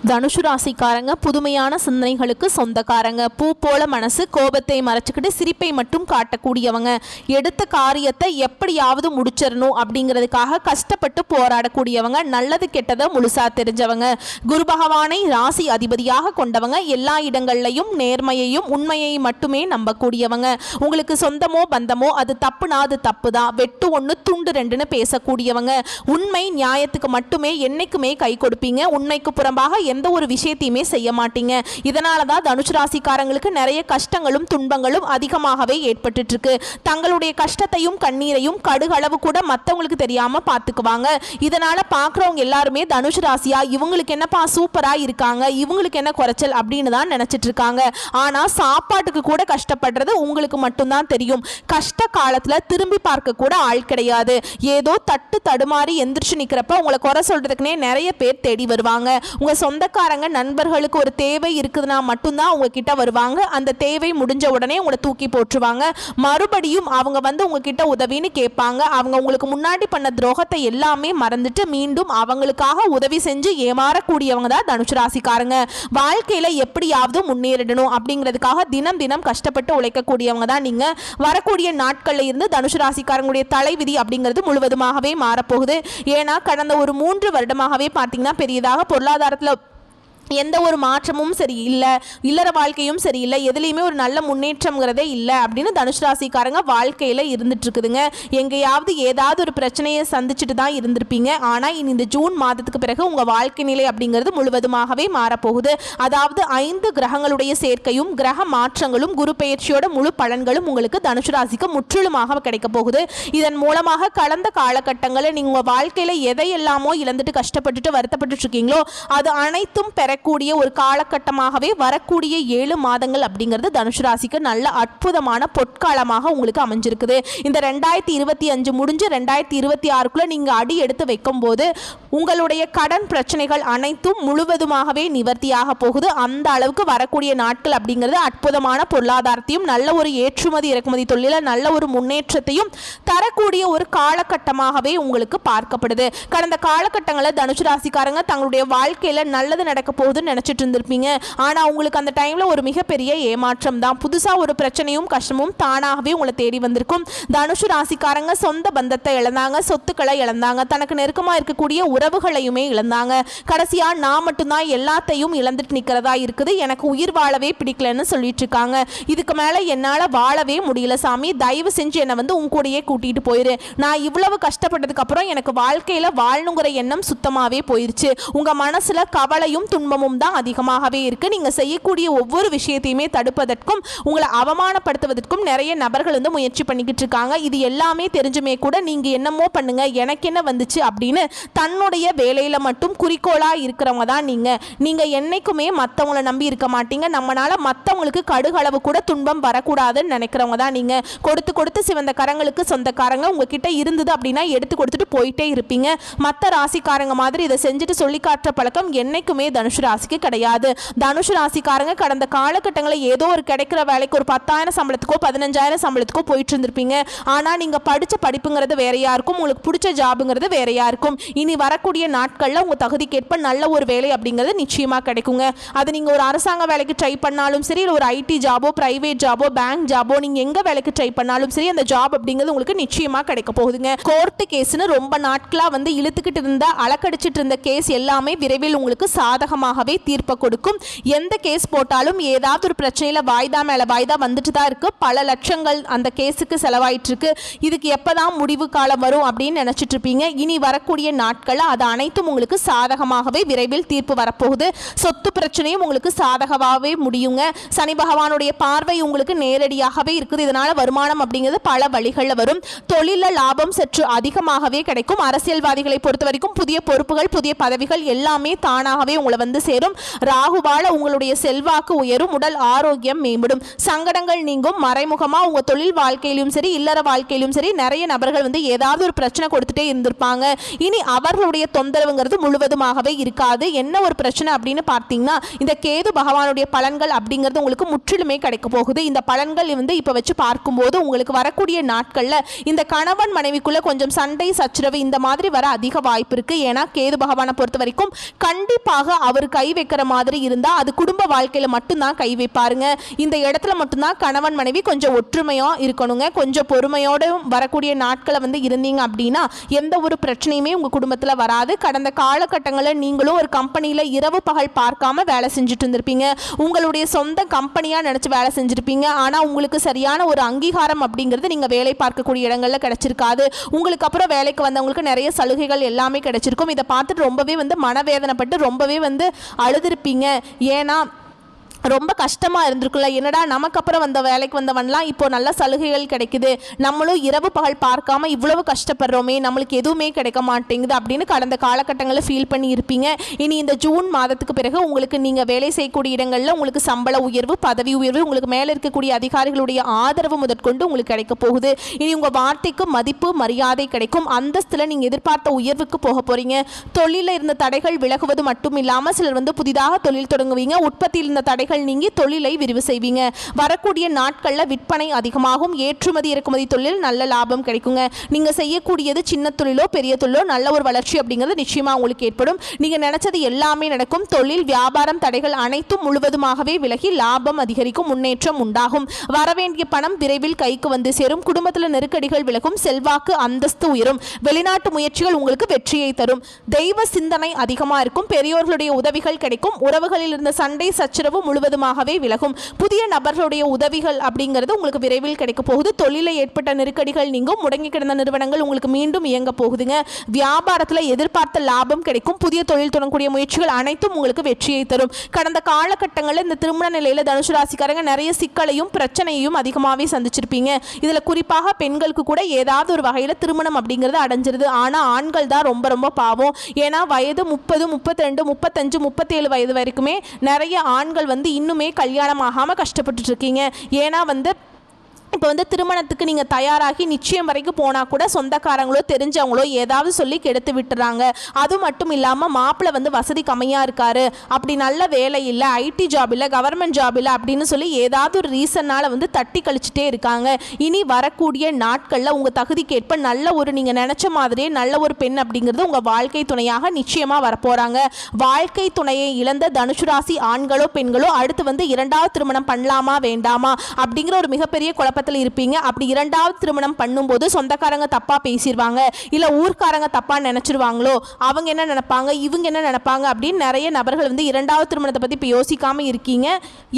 தனுசு ராசிக்காரங்க புதுமையான சிந்தனைகளுக்கு சொந்தக்காரங்க. பூ போல மனசு, கோபத்தை மறைச்சிக்கிட்டு சிரிப்பை மட்டும் காட்டக்கூடியவங்க. எடுத்த காரியத்தை எப்படியாவது முடிச்சிடணும் அப்படிங்கிறதுக்காக கஷ்டப்பட்டு போராடக்கூடியவங்க. நல்லது கெட்டதை முழுசா தெரிஞ்சவங்க. குரு பகவானை ராசி அதிபதியாக கொண்டவங்க. எல்லா இடங்கள்லையும் நேர்மையையும் உண்மையை மட்டுமே நம்பக்கூடியவங்க. உங்களுக்கு சொந்தமோ பந்தமோ அது தப்புனா அது தப்பு தான், வெட்டு ஒன்று துண்டு ரெண்டுன்னு பேசக்கூடியவங்க. உண்மை நியாயத்துக்கு மட்டுமே என்னைக்குமே கை கொடுப்பீங்க. உண்மைக்கு புறம்பாக எந்த ஒரு விஷயத்தையுமே செய்ய மாட்டீங்க. இதனால தான் தனுசு ராசிக்காரங்களுக்கு நிறைய கஷ்டங்களும் துன்பங்களும் அதிகமாகவே ஏற்பட்டு இருக்கு. தங்களுடைய கஷ்டத்தையும் கண்ணீரையும் கடுகளவு கூட மற்றவங்களுக்கு தெரியாம பார்த்துக்குவாங்க. இதனால பார்க்குறவங்க எல்லாருமே தனுசு ராசியா இவங்களுக்கு என்னப்பா சூப்பரா இருக்காங்க, இவங்களுக்கு என்ன குறைச்சல் அப்படின்னு தான் நினைச்சிட்டு இருக்காங்க. ஆனா சாப்பாட்டுக்கு கூட கஷ்டப்படுறது உங்களுக்கு மட்டும்தான் தெரியும். கஷ்ட காலத்துல திரும்பி பார்க்க கூட ஆள் கிடையாது. ஏதோ தட்டு தடுமாறி எந்திரிச்சு நிக்கிறப்ப உங்களை குறை சொல்றதுக்குனே நிறைய பேர் தேடி வருவாங்க. உங்க சொந்தக்காரங்க நண்பர்களுக்கு ஒரு தேவை இருக்குதுன்னா மட்டும்தான் உங்ககிட்ட வருவாங்க. அந்த தேவை முடிஞ்ச உடனே உங்களை தூக்கி போட்டுருவாங்க. மறுபடியும் அவங்க வந்து உங்ககிட்ட உதவின்னு கேட்பாங்க. அவங்க உங்களுக்கு முன்னாடி பண்ண துரோகத்தை எல்லாமே மறந்துட்டு மீண்டும் அவங்களுக்காக உதவி செஞ்சு ஏமாறக்கூடியவங்க தான் தனுசு ராசிக்காரங்க. வாழ்க்கையில எப்படியாவது முன்னேறிடணும் அப்படிங்கிறதுக்காக தினம் தினம் கஷ்டப்பட்டு உழைக்கக்கூடியவங்க தான் நீங்க. வரக்கூடிய நாட்கள்ல இருந்து தனுசு ராசிக்காரங்களுடைய தலைவிதி அப்படிங்கிறது முழுவதுமாகவே மாறப்போகுது. ஏன்னா கடந்த ஒரு 3 வருடமாகவே பார்த்தீங்கன்னா பெரியதாக பொருளாதாரத்தில் எந்த ஒரு மாற்றமும் சரி இல்லை, இல்லற வாழ்க்கையும் சரியில்லை, எதுலேயுமே ஒரு நல்ல முன்னேற்றம்ங்கிறதே இல்லை அப்படின்னு தனுசு ராசிக்காரங்க வாழ்க்கையில் இருந்துட்டு இருக்குதுங்க. எங்கேயாவது ஏதாவது ஒரு பிரச்சனையை சந்திச்சுட்டு தான் இருந்திருப்பீங்க. ஆனால் இனி இந்த ஜூன் மாதத்துக்கு பிறகு உங்கள் வாழ்க்கை நிலை அப்படிங்கிறது முழுவதுமாகவே மாறப்போகுது. அதாவது 5 கிரகங்களுடைய சேர்க்கையும் கிரக மாற்றங்களும் குரு பெயர்ச்சியோட முழு பலன்களும் உங்களுக்கு தனுசு ராசிக்கு முற்றிலுமாக கிடைக்க போகுது. இதன் மூலமாக கடந்த காலகட்டங்களில் நீங்கள் உங்கள் வாழ்க்கையில் எதையெல்லாமோ இழந்துட்டு கஷ்டப்பட்டுட்டு வருத்தப்பட்டு இருக்கீங்களோ அது அனைத்தும் கூடிய ஒரு காலகட்டமாகவே வரக்கூடிய 7 மாதங்கள் அப்படிங்கிறது தனுசு ராசிக்கு நல்ல அற்புதமான பொற்காலமாக உங்களுக்கு அமைஞ்சிருக்குது. இந்த 2025 முடிஞ்சு 2026க்குள்ள நீங்க அடி எடுத்து வைக்கும் போது உங்களுடைய கடன் பிரச்சனைகள் அனைத்தும் முழுவதுமாகவே நிவர்த்தியாக போகுது. அந்த அளவுக்கு வரக்கூடிய நாட்கள் அப்படிங்கிறது அற்புதமான பொருளாதாரத்தையும் நல்ல ஒரு ஏற்றுமதி இறக்குமதி தொழில நல்ல ஒரு முன்னேற்றத்தையும் தரக்கூடிய ஒரு காலகட்டமாகவே உங்களுக்கு பார்க்கப்படுது. கடந்த காலகட்டங்களில் தனுசு ராசிக்காரங்க தங்களுடைய வாழ்க்கையில நல்லது நடக்க போகுதுன்னு நினைச்சிட்டு இருந்திருப்பீங்க. ஆனா உங்களுக்கு அந்த டைம்ல ஒரு மிகப்பெரிய ஏமாற்றம் தான். புதுசா ஒரு பிரச்சனையும் கஷ்டமும் தானாகவே உங்களை தேடி வந்திருக்கும். தனுசு ராசிக்காரங்க சொந்த பந்தத்தை இழந்தாங்க, சொத்துக்களை இழந்தாங்க, தனக்கு நெருக்கமா இருக்கக்கூடிய உறவுகளையுமே இழந்தாங்க. கடைசியா நான் மட்டும்தான் எல்லாத்தையும் இழந்துட்டு நிக்கிறதா இருக்குது, எனக்கு உயிர் வாழவே பிடிக்கலன்னு சொல்லிட்டு இருக்காங்க. இதுக்கு மேல என்னால வாழவே முடியல சாமி, தயவு செஞ்சு என்னை வந்து உன் கூடயே கூட்டிட்டு போயிரு. நான் இவ்வளவு கஷ்டப்பட்டதுக்கு அப்புறம் எனக்கு வாழ்க்கையில வாழணுங்கிற எண்ணம் சுத்தமாவே போயிருச்சு. உங்க மனசுல கவலையும் துன்பமும் தான் அதிகமாகவே இருக்கு. நீங்க செய்யக்கூடிய ஒவ்வொரு விஷயத்தையுமே தடுப்பதற்கும் உங்களை அவமானப்படுத்துவதற்கும் நிறைய நபர்கள் வந்து முயற்சி பண்ணிக்கிட்டு இருக்காங்க. இது எல்லாமே தெரிஞ்சுமே கூட நீங்க என்னமோ பண்ணுங்க எனக்கு என்ன வந்துச்சு அப்படின்னு தன்னுடைய வேலையில மட்டும் குறிக்கோளா இருக்கிறவங்க தான் நீங்க. நீங்க என்னைக்குமே மற்றவங்களை நம்பி இருக்க மாட்டீங்க. நம்மளால மற்றவங்களுக்கு கடுகளவு கூட துன்பம் வரக்கூடாதுன்னு நினைக்கிறவங்க தான் நீங்க. கொடுத்து கொடுத்து சிவந்த கரங்களுக்கு சொந்தக்காரங்க உங்ககிட்ட இருந்தது அப்படின்னா எடுத்து கொடுத்துட்டு போயிட்டே இருப்பீங்க. மற்ற ராசிக்காரங்க மாதிரி இதை செஞ்சுட்டு சொல்லி காட்டுற பழக்கம் என்னைக்குமே தனுசு ராசிக்கு கிடையாது. தனுசு ராசிக்காரங்க கடந்த காலகட்டங்களில் ஏதோ ஒரு கிடைக்கிற வேலைக்கு ஒரு 10,000 சம்பளத்துக்கோ 15,000 சம்பளத்துக்கோ போயிட்டு இருந்திருப்பீங்க. ஆனா நீங்க படிச்ச படிப்புங்கிறது வேறையா இருக்கும், உங்களுக்கு பிடிச்ச ஜாபுங்கிறது வேறையா இருக்கும். இனி வரக்கூடிய நாட்கள்ல உங்க தகுதிக்கேற்ப நல்ல ஒரு வேலை அப்படிங்கிறது நிச்சயமா கிடைக்குங்க. அது நீங்க ஒரு அரசாங்க வேலைக்கு ட்ரை பண்ணாலும் சரி, இல்லை ஒரு ஐடி ஜாபோ பிரைவேட் ஜாபோ பேங்க் ஜாபோ நீங்க எங்க வேலைக்கு ட்ரை பண்ணாலும் சரி, அந்த ஜாப் அப்படிங்கிறது உங்களுக்கு நிச்சயமா கிடைக்க போகுதுங்க. கோர்ட்டு கேஸ்னு ரொம்ப நாட்களா வந்து இழுத்துக்கிட்டு இருந்த அலக்கடிச்சிட்டு இருந்த கேஸ் எல்லாமே விரைவில் உங்களுக்கு சாதகமாகவே தீர்ப்பை கொடுக்கும். எந்த கேஸ் போட்டாலும் ஏதாவது ஒரு பிரச்சனையில வாய்தா மேல வாய்தா வந்துட்டு தான் இருக்கு. பல லட்சங்கள் அந்த கேஸுக்கு செலவாயிட்டு இருக்கு. இதுக்கு எப்பதான் முடிவு காலம் வரும் அப்படின்னு நினைச்சிட்டு இருப்பீங்க. இனி வரக்கூடிய நாட்கள்ல அது அனைத்தும் உங்களுக்கு சாதகமாகவே விரைவில் தீர்ப்பு வரப்போகுது. சொத்து பிரச்சனையும் உங்களுக்கு சாதகமாகவே முடியுங்க. சனி பகவானுடைய பார்வை உங்களுக்கு நேரடியாகவே இருக்குது. இதனால வருமானம் அப்படிங்கிறது பல வழிகளில் வரும். தொழில லாபம் சற்று அதிகமாகவே கிடைக்கும். அரசியல்வாதிகளை பொறுத்த வரைக்கும் புதிய பொறுப்புகள் புதிய பதவிகள் எல்லாமே தானாகவே உங்களை வந்து சேரும். ராகுவால உங்களுடைய செல்வாக்கு உயரும், உடல் ஆரோக்கியம் மேம்படும், சங்கடங்கள் நீங்கும். மறைமுகமா உங்க தொழில் வாழ்க்கையிலும் சரி இல்லற வாழ்க்கையிலும் சரி நிறைய நபர்கள் வந்து ஏதாவது ஒரு பிரச்சனை கொடுத்துட்டே இருந்திருப்பாங்க. இனி அவர்களுடைய தொந்தரவுங்கிறது முழுவதுமாகவே இருக்காது. என்ன ஒரு பிரச்சனை அப்படின்னு பார்த்தீங்கன்னா இந்த கேது பகவானுடைய பலன்கள் அப்படிங்கிறது உங்களுக்கு முற்றிலுமே கிடைக்க போகுது. இந்த பலன்கள் வந்து இப்ப வச்சு பார்க்கும்போது உங்களுக்கு வரக்கூடிய நாட்கள்ல இந்த கணவன் மனைவிக்குள்ள கொஞ்சம் சண்டை சச்சரவு இந்த மாதிரி வர அதிக வாய்ப்பு இருக்கு. ஏன்னா கேது பகவானை பொறுத்த வரைக்கும் கண்டிப்பாக அவருக்கு கை வைக்கிற மாதிரி இருந்தால் அது குடும்ப வாழ்க்கையில் மட்டும்தான் கை வைப்பாருங்க. இந்த இடத்துல மட்டும்தான் கணவன் மனைவி கொஞ்சம் ஒற்றுமையாக இருக்கணுங்க. கொஞ்சம் பொறுமையோடு வரக்கூடிய நாட்களை வந்து இருந்தீங்க அப்படின்னா எந்த ஒரு பிரச்சனையுமே உங்கள் குடும்பத்தில் வராது. கடந்த காலகட்டங்களில் நீங்களும் ஒரு கம்பெனியில் இரவு பகல் பார்க்காம வேலை செஞ்சுட்டு இருந்திருப்பீங்க. உங்களுடைய சொந்த கம்பெனியாக நினச்சி வேலை செஞ்சுருப்பீங்க. ஆனால் உங்களுக்கு சரியான ஒரு அங்கீகாரம் அப்படிங்கிறது நீங்கள் வேலை பார்க்கக்கூடிய இடங்களில் கிடைச்சிருக்காது. உங்களுக்கு அப்புறம் வேலைக்கு வந்தவங்களுக்கு நிறைய சலுகைகள் எல்லாமே கிடைச்சிருக்கும். இதை பார்த்துட்டு ரொம்பவே வந்து மனவேதனைப்பட்டு ரொம்பவே வந்து அழுதுருப்பீங்க. ஏன்னா ரொம்ப கஷ்டமாக இருந்திருக்குல்ல, என்னடா நமக்கு அப்புறம் வந்த வேலைக்கு வந்தவன்லாம் இப்போ நல்ல சலுகைகள் கிடைக்குது, நம்மளும் இரவு பகல் பார்க்காம இவ்வளவு கஷ்டப்படுறோமே, நம்மளுக்கு எதுவுமே கிடைக்க மாட்டேங்குது அப்படின்னு கடந்த காலகட்டங்களில் ஃபீல் பண்ணி இருப்பீங்க. இனி இந்த ஜூன் மாதத்துக்கு பிறகு உங்களுக்கு நீங்கள் வேலை செய்யக்கூடிய இடங்களில் உங்களுக்கு சம்பள உயர்வு, பதவி உயர்வு, உங்களுக்கு மேலே இருக்கக்கூடிய அதிகாரிகளுடைய ஆதரவு முதற்கொண்டு உங்களுக்கு கிடைக்க போகுது. இனி உங்கள் வார்த்தைக்கு மதிப்பு மரியாதை கிடைக்கும். அந்தஸ்தில் நீங்கள் எதிர்பார்த்த உயர்வுக்கு போக போகிறீங்க. தொழிலில் இருந்த தடைகள் விலகுவது மட்டும் இல்லாமல் சிலர் வந்து புதிதாக தொழில் தொடங்குவீங்க. உற்பத்தியில் இருந்த தடைகள் நீங்கி தொழிலை விரிவு செய்வீங்க. வரக்கூடிய நாட்களில் விற்பனை அதிகமாகும். ஏற்றுமதி இறக்குமதி தொழில் நல்ல லாபம் கிடைக்குங்க. நீங்க செய்யக்கூடியது சின்ன தொழிலோ பெரிய தொழிலோ நல்ல ஒரு வளர்ச்சி அப்படிங்கிறது நிச்சயமா உங்களுக்கு ஏற்படும். நீங்க நினைச்சது எல்லாமே நடக்கும். தொழில் வியாபாரம் தடைகள் அனைத்தும் முழுவதுமாகவே விலகி லாபம் அதிகரிக்கும், முன்னேற்றம் உண்டாகும். வரவேண்டிய பணம் விரைவில் கைக்கு வந்து சேரும். குடும்பத்தில் நெருக்கடிகள் விலகும். செல்வாக்கு அந்தஸ்து உயரும். வெளிநாட்டு முயற்சிகள் உங்களுக்கு வெற்றியை தரும். தெய்வ சிந்தனை அதிகமாக இருக்கும். பெரியோர்களுடைய உதவிகள் கிடைக்கும். உறவுகளில் இருந்த சண்டை சச்சரவு முழுவதுமாகவே விலகும். புதிய நபர்களுடைய உதவிகள் அப்படிங்கிறது உங்களுக்கு விரைவில் கிடைக்க போகுது. தொழிலில் ஏற்பட்ட நெருக்கடிகள் நீங்கும். முடங்கி கிடந்த நிறுவனங்கள் உங்களுக்கு மீண்டும் இயங்க போகுதுங்க. வியாபாரத்தில் எதிர்பார்த்த லாபம் கிடைக்கும். புதிய தொழில் தொடங்கக்கூடிய முயற்சிகள் அனைத்தும் உங்களுக்கு வெற்றியை தரும். கடந்த காலகட்டங்களில் இந்த திருமண நிலையில் தனுசு ராசிக்காரங்க நிறைய சிக்கலையும் பிரச்சனையும் அதிகமாகவே சந்திச்சிருப்பீங்க. இதில் குறிப்பாக பெண்களுக்கு கூட ஏதாவது ஒரு வகையில் திருமணம் அப்படிங்கிறது அடைஞ்சிருது. ஆனால் ஆண்கள் தான் ரொம்ப ரொம்ப பாவம். ஏன்னா வயது 30, 32, 35, 37 வயது வரைக்குமே நிறைய ஆண்கள் வந்து இன்னுமே கல்யாணம் ஆகாமல் கஷ்டப்பட்டுட்டு இருக்கீங்க. ஏன்னா வந்து இப்போ வந்து திருமணத்துக்கு நீங்கள் தயாராகி நிச்சயம் வரைக்கும் போனால் கூட சொந்தக்காரங்களோ தெரிஞ்சவங்களோ ஏதாவது சொல்லி கெடுத்து விட்டுறாங்க. அது மட்டும் இல்லாமல் மாப்பிள்ளை வந்து வசதி கம்மியாக இருக்காரு, அப்படி நல்ல வேலை இல்லை, ஐடி ஜாப் இல்லை, கவர்மெண்ட் ஜாப் இல்லை அப்படின்னு சொல்லி ஏதாவது ஒரு ரீசன்னால் வந்து தட்டி கழிச்சிட்டே இருக்காங்க. இனி வரக்கூடிய நாட்களில் உங்கள் தகுதிக்கேற்ப நல்ல ஒரு நீங்கள் நினச்ச மாதிரியே நல்ல ஒரு பெண் அப்படிங்கிறது உங்கள் வாழ்க்கை துணையாக நிச்சயமாக வரப்போகிறாங்க. வாழ்க்கை துணையை இழந்த தனுசு ராசி ஆண்களோ பெண்களோ அடுத்து வந்து இரண்டாவது திருமணம் பண்ணலாமா வேண்டாமா அப்படிங்கிற ஒரு மிகப்பெரிய குழப்பத்தை இருப்பீங்க. அப்படி இரண்டாவது திருமணம் பண்ணும்போது சொந்தக்காரங்க தப்பா பேசிடுவாங்க, இல்ல ஊர்க்காரங்க தப்பா நினைச்சிருவாங்களோ, அவங்க என்ன நினைப்பாங்க, இவங்க என்ன நினைப்பாங்க அப்படின்னு நிறைய நபர்கள் வந்து இரண்டாவது திருமணத்தை பத்தி இப்போ யோசிக்காம இருக்கீங்க.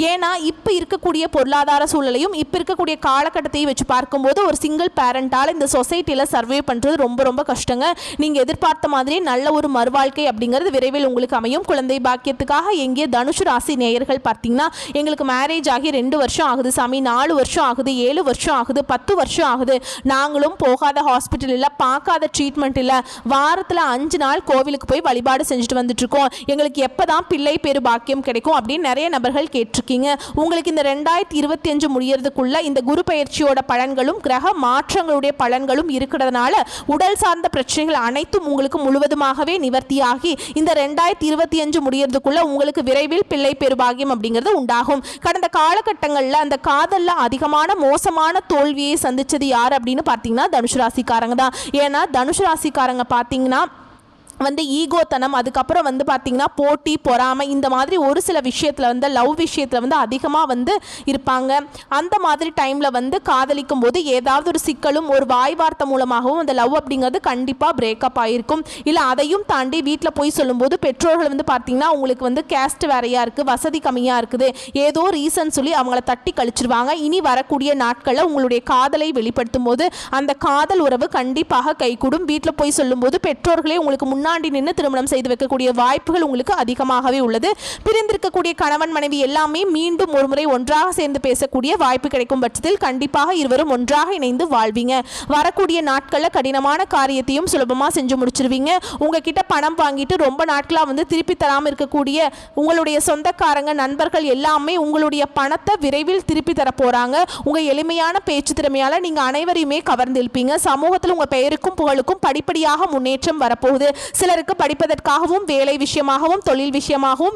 ஏன்னா இப்போ இருக்கக்கூடிய பொருளாதார சூழலையும் இப்போ இருக்கக்கூடிய காலகட்டத்தையும் வச்சு பார்க்கும்போது ஒரு சிங்கிள் பேரண்டால் இந்த சொசைட்டியில் சர்வே பண்ணுறது ரொம்ப ரொம்ப கஷ்டங்க. நீங்கள் எதிர்பார்த்த மாதிரியே நல்ல ஒரு மறுவாழ்க்கை அப்படிங்கிறது விரைவில் உங்களுக்கு அமையும். குழந்தை பாக்கியத்துக்காக எங்கே தனுசு ராசி நேயர்கள் பார்த்தீங்கன்னா எங்களுக்கு மேரேஜ் ஆகி 2 வருஷம் ஆகுது சாமி, 4 வருஷம் ஆகுது, 7 வருஷம் ஆகுது, 10 வருஷம் ஆகுது, நாங்களும் போகாத ஹாஸ்பிட்டல் இல்லை, பார்க்காத ட்ரீட்மெண்ட் இல்லை, வாரத்தில் 5 நாள் கோவிலுக்கு போய் வழிபாடு செஞ்சுட்டு வந்துட்டு இருக்கோம், எங்களுக்கு எப்போதான் பிள்ளை பேரு பாக்கியம் கிடைக்கும் அப்படின்னு நிறைய நபர்கள் கேட்டிருக்கீங்க. உங்களுக்கு இந்த 2025 முடியறதுக்குள்ள இந்த குரு பயிற்சியோட பலன்களும் கிரக மாற்றங்களுடைய பலன்களும் இருக்கிறதுனால உடல் சார்ந்த பிரச்சனைகள் அனைத்தும் உங்களுக்கு முழுவதுமாகவே நிவர்த்தியாகி இந்த 2025 முடியறதுக்குள்ள உங்களுக்கு விரைவில் பிள்ளை பேரு பாக்கியம் அப்படிங்கிறது உண்டாகும். கடந்த காலகட்டங்களில் அந்த காதலில் அதிகமான மோசமான தோல்வியை சந்திச்சது யார் அப்படின்னு பார்த்தீங்கன்னா தனுசு ராசிக்காரங்க தான். ஏன்னா தனுசு ராசிக்காரங்க பார்த்தீங்கன்னா வந்து ஈகோத்தனம், அதுக்கப்புறம் வந்து பார்த்திங்கன்னா போட்டி பொறாமை, இந்த மாதிரி ஒரு சில விஷயத்தில் வந்து லவ் விஷயத்தில் வந்து அதிகமாக வந்து இருப்பாங்க. அந்த மாதிரி டைமில் வந்து காதலிக்கும் போது ஏதாவது ஒரு சிக்கலும் ஒரு வாய் வார்த்தை மூலமாகவும் அந்த லவ் அப்படிங்கிறது கண்டிப்பாக பிரேக்கப் ஆகிருக்கும். இல்லை அதையும் தாண்டி வீட்டில் போய் சொல்லும்போது பெற்றோர்கள் வந்து பார்த்திங்கன்னா உங்களுக்கு வந்து கேஸ்ட் வேறையாக இருக்குது, வசதி கம்மியாக இருக்குது, ஏதோ ரீசன் சொல்லி அவங்கள தட்டி கழிச்சிருவாங்க. இனி வரக்கூடிய நாட்களில் உங்களுடைய காதலை வெளிப்படுத்தும் போது அந்த காதல் உறவு கண்டிப்பாக கைகூடும். வீட்டில் போய் சொல்லும்போது பெற்றோர்களே உங்களுக்கு முன்னாடி நின்று திருமணம் செய்து வைக்கக்கூடிய வாய்ப்புகள் உங்களுக்கு அதிகமாகவே உள்ளது. பிரிந்திருக்கக்கூடிய கணவன் மனைவி எல்லாமே மீண்டும் ஒரு முறை ஒன்றாக சேர்ந்து பேசக்கூடிய வாய்ப்பு கிடைக்கும் பட்சத்தில் கண்டிப்பாக இருவரும் ஒன்றாக இணைந்து வாழ்வீங்க. வரக்கூடிய நாட்களில் கடினமான காரியத்தையும் சுலபமாக செஞ்சு முடிச்சிருவீங்க. உங்ககிட்ட பணம் வாங்கிட்டு ரொம்ப நாட்களாக வந்து திருப்பி தராமல் இருக்கக்கூடிய உங்களுடைய சொந்தக்காரங்க நண்பர்கள் எல்லாமே உங்களுடைய பணத்தை விரைவில் திருப்பி தர போறாங்க. உங்க எளிமையான பேச்சு திறமையால நீங்க அனைவரையுமே கவர்ந்திருப்பீங்க. சமூகத்தில் உங்க பெயருக்கும் புகழுக்கும் படிப்படியாக முன்னேற்றம் வரப்போகுது. சிலருக்கு படிப்பதற்காகவும் வேலை விஷயமாகவும் தொழில் விஷயமாகவும்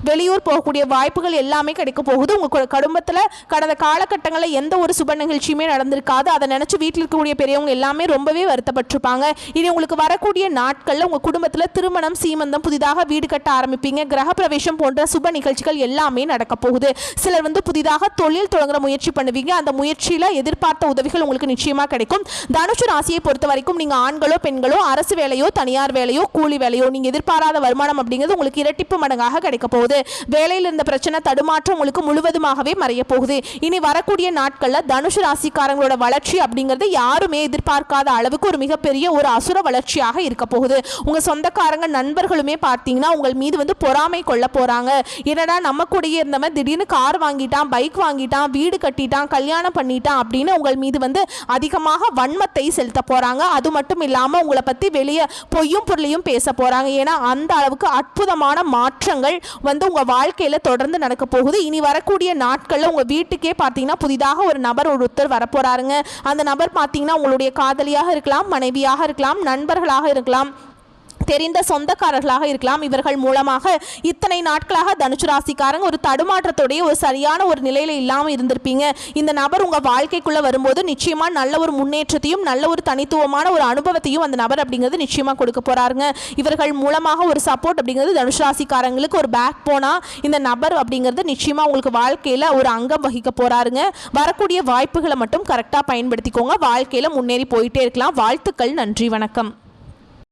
வெளியூர் போகக்கூடிய வாய்ப்புகள் எல்லாமே கிடைக்க போகுது. உங்க குடும்பத்தில் கடந்த காலகட்டங்களில் எந்த ஒரு சுப நிகழ்ச்சியுமே நடந்திருக்காது. அதை நினைச்சு வீட்டில் இருக்கக்கூடிய பெரியவங்க எல்லாமே ரொம்பவே வருத்தப்பட்டிருப்பாங்க. இனி உங்களுக்கு வரக்கூடிய நாட்களில் உங்க குடும்பத்தில் திருமணம், சீமந்தம், புதிதாக வீடு கட்ட ஆரம்பிப்பீங்க. கிரக பிரவேசம் போன்ற சுப நிகழ்ச்சிகள் எல்லாமே நடக்க போகுது. சிலர் புதிதாக தொழில் தொடங்குற முயற்சி பண்ணுவீங்க. அந்த முயற்சியில் எதிர்பார்த்த உதவிகள் உங்களுக்கு நிச்சயமா கிடைக்கும். தனுசு ராசியை பொறுத்த வரைக்கும் நீங்க ஆண்களோ பெண்களோ அரசு வேலையோ தனியார் வேலையோ கூலி வேலையோ நீங்க எதிர்பாராத வருமானம் அப்படிங்கிறது உங்களுக்கு இரட்டிப்பு மடங்காக கிடைக்க போகுது. வேலையில் இருந்த பிரச்சனை தடுமாற்றம் உங்களுக்கு முழுவதுமாகவே மறைய போகுது. இனி வரக்கூடிய நாட்களில் தனுசு ராசிக்காரங்களோட வளர்ச்சி அப்படிங்கிறது யாருமே எதிர்பார்க்காத அளவுக்கு ஒரு மிகப்பெரிய ஒரு அசுர வளர்ச்சியாக இருக்க போகுது. உங்க சொந்தக்காரங்க நண்பர்களுமே பார்த்தீங்கன்னா உங்கள் மீது பொறாமை கொள்ள போறாங்க. என்னடா நம்ம கூடயே இருந்தவன் திடீர்னு கார் வாங்கிட்டான், பைக் வாங்கிட்டான், வீடு கட்டிட்டான், கல்யாணம் பண்ணிட்டான் அப்படின்னு உங்கள் மீது அதிகமாக வன்மத்தை செலுத்த போறாங்க. அது மட்டும் இல்லாம உங்களை பத்தி வெளியே பொய்யும் பொருளையும் பேச போறாங்க. ஏன்னா அந்த அளவுக்கு அற்புதமான மாற்றங்கள் உங்க வாழ்க்கையில தொடர்ந்து நடக்க போகுது. இனி வரக்கூடிய நாட்கள்ல உங்க வீட்டுக்கே பார்த்தீங்கன்னா புதிதாக ஒரு நபர் ஒருத்தர் வரப்போறாருங்க. அந்த நபர் பார்த்தீங்கன்னா உங்களுடைய காதலியாக இருக்கலாம், மனைவியாக இருக்கலாம், நண்பர்களாக இருக்கலாம், தெரிந்த சொந்தக்காரர்களாக இருக்கலாம். இவர்கள் மூலமாக இத்தனை நாட்களாக தனுசு ராசிக்காரங்க ஒரு தடுமாற்றத்தோடைய ஒரு சரியான ஒரு நிலையில இல்லாமல் இருந்திருப்பீங்க. இந்த நபர் உங்க வாழ்க்கைக்குள்ள வரும்போது நிச்சயமா நல்ல ஒரு முன்னேற்றத்தையும் நல்ல ஒரு தனித்துவமான ஒரு அனுபவத்தையும் அந்த நபர் அப்படிங்கிறது நிச்சயமா கொடுக்க போறாருங்க. இவர்கள் மூலமாக ஒரு சப்போர்ட் அப்படிங்கிறது தனுசு ராசிக்காரங்களுக்கு ஒரு பேக் போனா இந்த நபர் அப்படிங்கிறது நிச்சயமா உங்களுக்கு வாழ்க்கையில ஒரு அங்கம் வகிக்க போறாருங்க. வரக்கூடிய வாய்ப்புகளை மட்டும் கரெக்டா பயன்படுத்திக்கோங்க. வாழ்க்கையில முன்னேறி போயிட்டே இருக்கலாம். வாழ்த்துக்கள். நன்றி, வணக்கம்.